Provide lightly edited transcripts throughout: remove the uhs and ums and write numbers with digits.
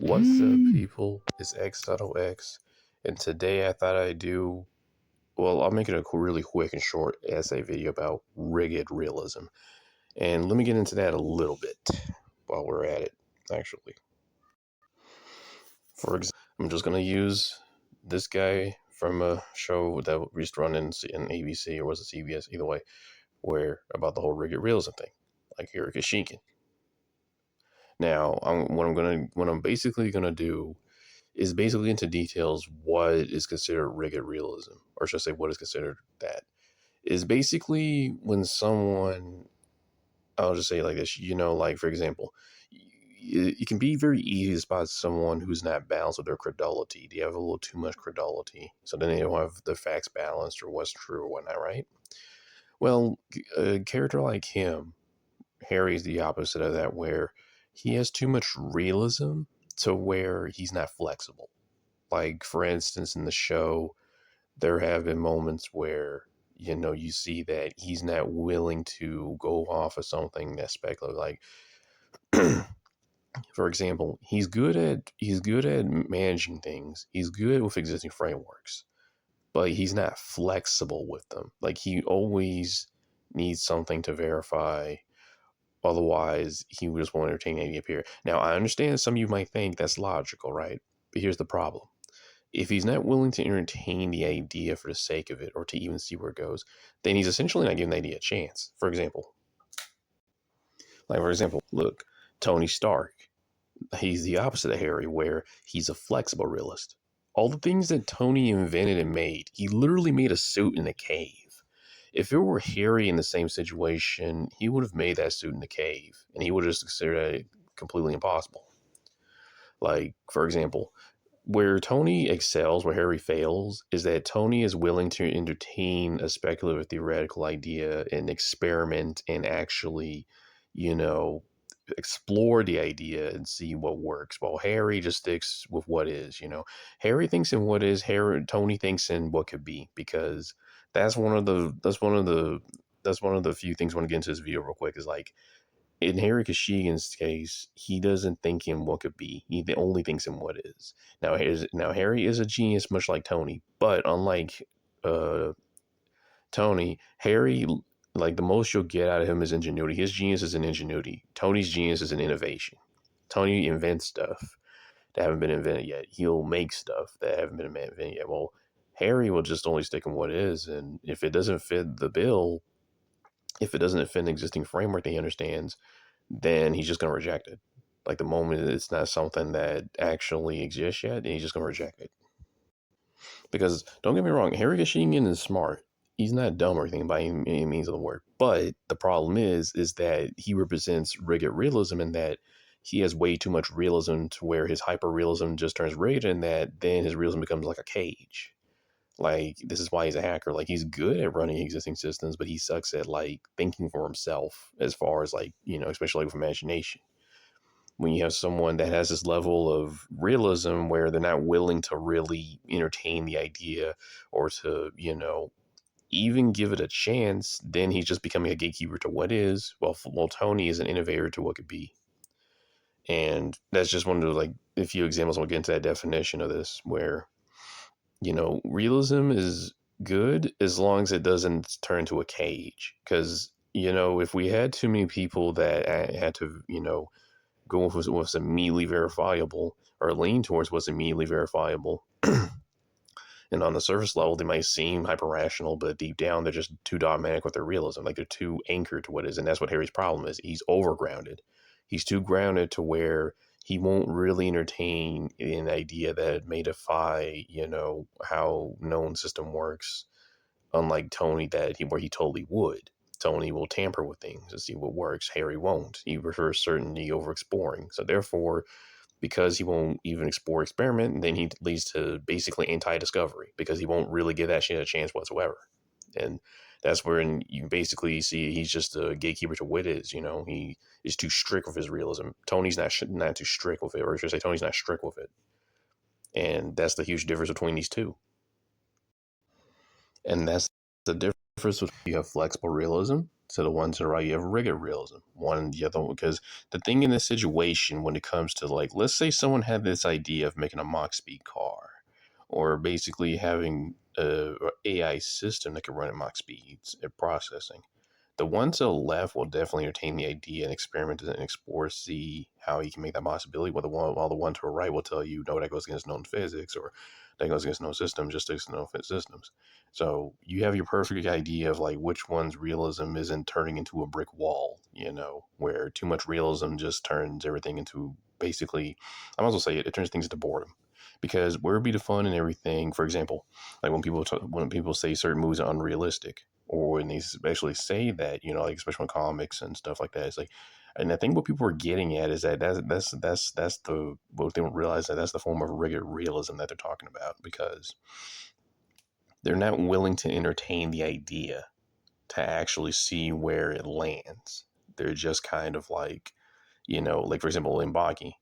What's up, people? It's X. And today I thought I'll make it a really quick and short essay video about rigid realism. And let me get into that a little bit while we're at it, actually. For example, I'm just going to use this guy from a show that we used to run in ABC, or was it CBS, either way, where about the whole rigid realism thing, like Eric Shikin. Now, what I'm basically gonna do is basically into details what is considered rigid realism, or should I say what is considered that. Is basically when someone, I'll just say it like this, like for example, it can be very easy to spot someone who's not balanced with their credulity. They have a little too much credulity, so then they don't have the facts balanced or what's true or whatnot, right? Well, a character like him, Harry's the opposite of that, where he has too much realism to where he's not flexible. Like, for instance, in the show, there have been moments where, you see that he's not willing to go off of something that's speculative. Like, for example, he's good at managing things. He's good with existing frameworks, but he's not flexible with them. Like, he always needs something to verify. Otherwise, he would just won't entertain the idea. Period. Now, I understand some of you might think that's logical, right? But here's the problem: if he's not willing to entertain the idea for the sake of it, or to even see where it goes, then he's essentially not giving the idea a chance. For example, look, Tony Stark. He's the opposite of Harry, where he's a flexible realist. All the things that Tony invented and made, he literally made a suit in a cave. If it were Harry in the same situation, he would have made that suit in the cave, and he would have just considered it completely impossible. Like, for example, where Tony excels, where Harry fails, is that Tony is willing to entertain a speculative theoretical idea and experiment and actually, you know, explore the idea and see what works. While Harry just sticks with what is. Harry thinks in what is, Tony thinks in what could be, because that's one of the few things I want to get into this video real quick, is like, in Harry Kashigan's case, he doesn't think in what could be. He only thinks in what is. Now Harry is a genius, much like Tony, but unlike uh, Tony, Harry, like, the most you'll get out of him is ingenuity. His genius is in ingenuity. Tony's genius is in innovation. Tony invents stuff that haven't been invented yet. He'll make stuff that haven't been invented yet. Well, Harry will just only stick in what is, and if it doesn't fit the bill, if it doesn't fit an existing framework that he understands, then he's just going to reject it. Like, the moment it's not something that actually exists yet, he's just going to reject it. Because don't get me wrong, Harry Kashian is smart. He's not dumb or anything by any means of the word. But the problem is that he represents rigid realism, in that he has way too much realism to where his hyper realism just turns rigid, and that then his realism becomes like a cage. Like, this is why he's a hacker. Like, he's good at running existing systems, but he sucks at, like, thinking for himself, as far as, like, especially with imagination. When you have someone that has this level of realism where they're not willing to really entertain the idea, or to, even give it a chance, then he's just becoming a gatekeeper to what is. Well, Tony is an innovator to what could be. And that's just one of the, like, a few examples. We'll get into that definition of this, where, realism is good as long as it doesn't turn into a cage. Because, if we had too many people that had to, go with what's immediately verifiable, or lean towards what's immediately verifiable, and on the surface level, they might seem hyper rational, but deep down, they're just too dogmatic with their realism. Like, they're too anchored to what is. And that's what Harry's problem is. He's overgrounded. He's too grounded to where he won't really entertain an idea that may defy, how known system works. Unlike Tony, where he totally would. Tony will tamper with things to see what works. Harry won't. He prefers certainty over exploring. So therefore, because he won't even explore experiment, then he leads to basically anti-discovery, because he won't really give that shit a chance whatsoever. And that's where you basically see he's just a gatekeeper to what is. He is too strict with his realism. Tony's not too strict with it, or I should say Tony's not strict with it. And that's the huge difference between these two. And that's the difference between, you have flexible realism, to the one to the right, you have rigid realism. One and the other one, because the thing in this situation, when it comes to like, let's say someone had this idea of making a Mach speed car, or basically having a AI system that could run at Mach speeds at processing. The one to the left will definitely entertain the idea and experiment and explore, see how you can make that possibility. While the one to the right will tell you, no, that goes against known physics, or that goes against known systems, just against known systems. So you have your perfect idea of like which one's realism isn't turning into a brick wall, where too much realism just turns everything into basically, I might as well say it turns things into boredom. Because where would be the fun and everything? For example, like when people say certain movies are unrealistic, or when they especially say that, like especially in comics and stuff like that, it's like, and I think what people are getting at is that that's the what they don't realize, that that's the form of rigid realism that they're talking about, because they're not willing to entertain the idea to actually see where it lands. They're just kind of like, like for example in Baki,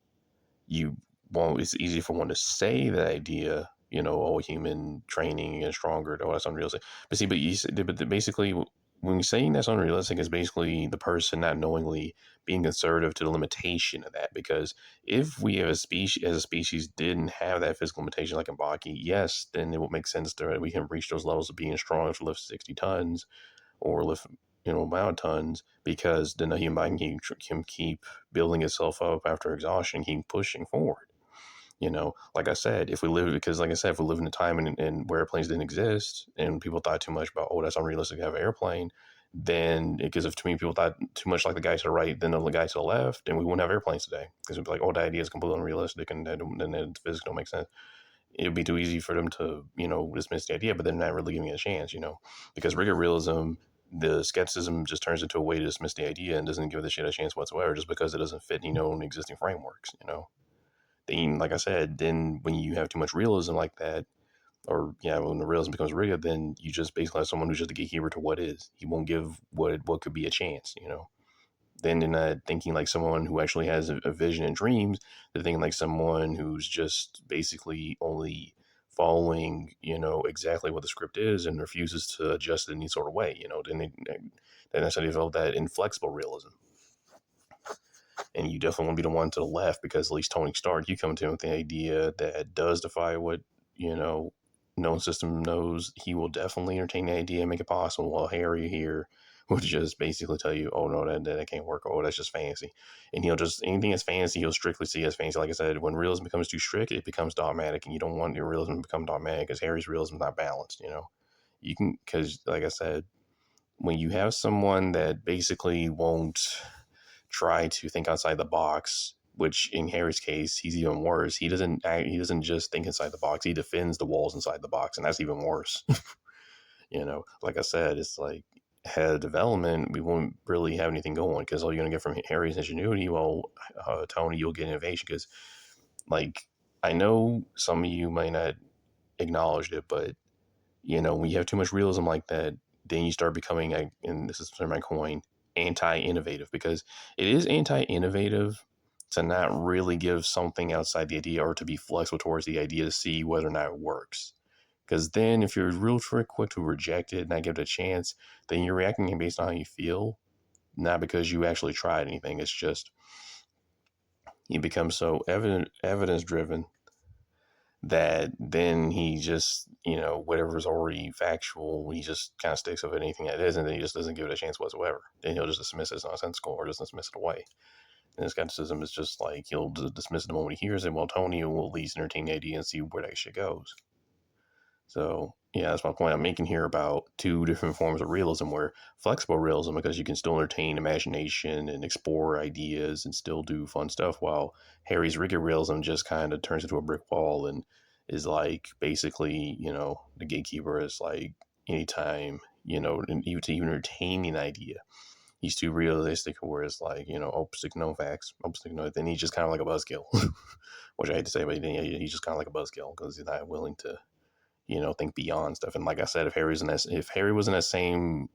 you won't, it's easy for one to say that idea, oh, human training and stronger, oh, that's unrealistic. But see, but basically, when you're saying that's unrealistic, is basically the person not knowingly being conservative to the limitation of that. Because if we have as a species, didn't have that physical limitation like in Baki, yes, then it would make sense that we can reach those levels of being strong to lift 60 tons or lift, amount of tons, because then the human body can keep building itself up after exhaustion, keep pushing forward. Like I said, if we live, because like I said, if we live in a time and where airplanes didn't exist and people thought too much about, oh, that's unrealistic to have an airplane, then because if too many people thought too much like the guy to the right, then the guy to the left, then we wouldn't have airplanes today, because we'd be like, oh, that idea is completely unrealistic and then the physics don't make sense. It'd be too easy for them to, dismiss the idea, but they're not really giving it a chance, because rigor realism, the skepticism just turns into a way to dismiss the idea and doesn't give the shit a chance whatsoever, just because it doesn't fit, in existing frameworks. Then, like I said, then when you have too much realism like that, or yeah, when the realism becomes rigid, then you just basically have someone who's just a gatekeeper to what is. He won't give what could be a chance. Then they're not thinking like someone who actually has a vision and dreams. They're thinking like someone who's just basically only following, exactly what the script is and refuses to adjust it in any sort of way. Then that's how they develop that inflexible realism. And you definitely want to be the one to the left, because at least Tony Stark, you come to him with the idea that does defy what, known system knows. He will definitely entertain the idea and make it possible, while Harry here would just basically tell you, oh no, that can't work, oh, that's just fantasy. And he'll just, anything that's fantasy, he'll strictly see as fantasy. Like I said, when realism becomes too strict, it becomes dogmatic, and you don't want your realism to become dogmatic, because Harry's realism is not balanced. You can, because like I said, when you have someone that basically won't try to think outside the box, which in Harry's case, he's even worse. He doesn't just think inside the box. He defends the walls inside the box, and that's even worse. Like I said, it's like head of development, we won't really have anything going, because all you're gonna get from Harry's ingenuity, well, Tony, you'll get innovation. Because like, I know some of you might not acknowledge it, but when you have too much realism like that, then you start becoming, and this is my coin, anti-innovative, because it is anti-innovative to not really give something outside the idea, or to be flexible towards the idea to see whether or not it works. Because then if you're real quick to reject it and not give it a chance, then you're reacting based on how you feel, not because you actually tried anything. It's just you become so evidence driven that then he just, whatever's already factual, he just kind of sticks with anything that isn't, and he just doesn't give it a chance whatsoever. Then he'll just dismiss it as nonsensical, or just dismiss it away. And his skepticism is just like, he'll dismiss it the moment he hears it, while Tony will at least entertain the idea and see where that shit goes. So, yeah, that's my point I'm making here about two different forms of realism, where flexible realism, because you can still entertain imagination and explore ideas and still do fun stuff, while Harry's rigid realism just kind of turns into a brick wall and is like, basically, the gatekeeper is like, anytime, and even to even entertain an idea, he's too realistic, where it's like, oh, stick no facts, oh, stick no, then he's just kind of like a buzzkill, which I hate to say, but he's just kind of like a buzzkill, because he's not willing to think beyond stuff. And like I said, if Harry was in that same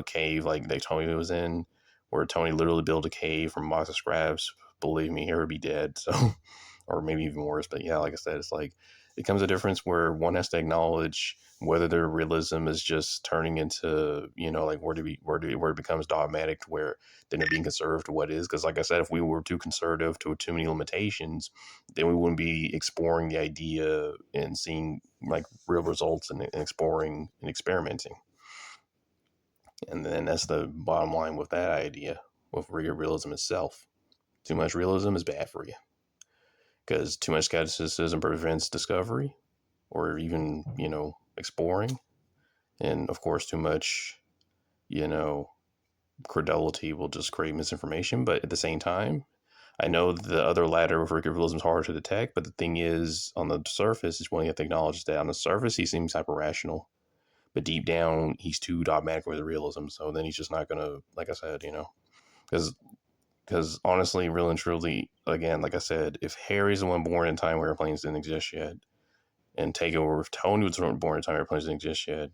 cave like they Tony was in, where Tony literally built a cave from box of scraps, believe me, Harry would be dead. So, or maybe even worse. But yeah, like I said, it's like it comes a difference where one has to acknowledge whether their realism is just turning into, like where it becomes dogmatic to where then they're being conservative to what is. Because like I said, if we were too conservative to too many limitations, then we wouldn't be exploring the idea and seeing like real results and exploring and experimenting. And then that's the bottom line with that idea, with realism itself. Too much realism is bad for you because too much skepticism prevents discovery or even, exploring. And of course, too much, you know, credulity will just create misinformation. But at the same time, I know the other ladder of realism is harder to detect, but the thing is, on the surface, is one you have to acknowledge that on the surface, he seems hyper rational. But deep down, he's too dogmatic with realism. So then he's just not going to, like I said, because honestly, real and truly, again, like I said, if Harry's the one born in a time where airplanes didn't exist yet, and take over if Tony was born in a time where airplanes didn't exist yet,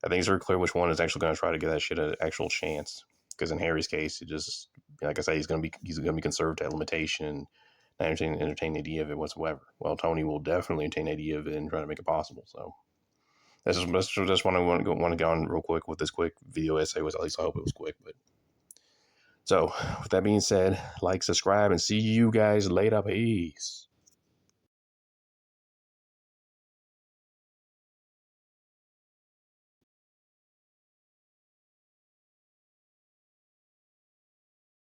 I think it's very clear which one is actually going to try to give that shit an actual chance. Because in Harry's case, it just, like I say, he's going to be conserved to limitation, not entertain the idea of it whatsoever. Well, Tony will definitely entertain the idea of it and try to make it possible. So that's what I want to go on real quick with this quick video essay. Was at least I hope it was quick, but. So, with that being said, like, subscribe, and see you guys later. Peace.